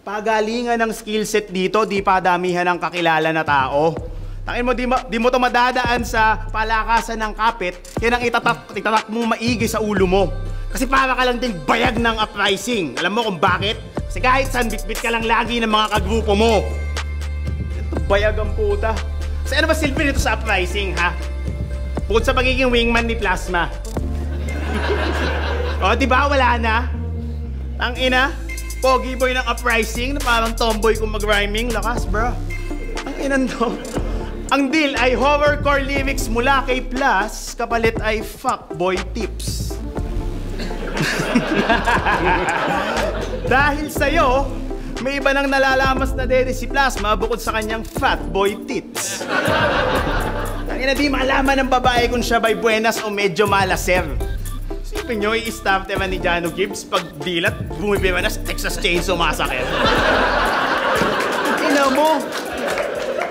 Pagalingan ng skill set dito, di padamihan ng kakilala na tao. Tangin mo, di mo to madadaan sa palakasan ng kapit, yan ang itatak mo maigi sa ulo mo. Kasi para ka lang ding bayag ng uprising. Alam mo kung bakit? Kasi kahit saan, bitbit ka lang lagi ng mga kagrupo mo. Ito bayag ang puta. Kasi ano ba silbi nito sa uprising, ha? Bukod sa pagiging wingman ni Plasma. O, di ba? Wala na. Ang ina, pogi boy ng uprising na parang tomboy kung mag-rhyming. Lakas, bro. Ang inan to. Ang deal ay horrorcore lyrics mula kay Plus, kapalit ay fuckboy tips. Dahil sa'yo, may iba nang nalalamas na dede si Plasma bukod sa kanyang fatboy tits. Ang ina, di malaman ng babae kung siya ba'y buenas o medyo malaser. Isipin nyo, i-staff tema ni Jano Gibbs pag dilat, bumibira na sa Texas Chainsaw Massacre. Ina mo,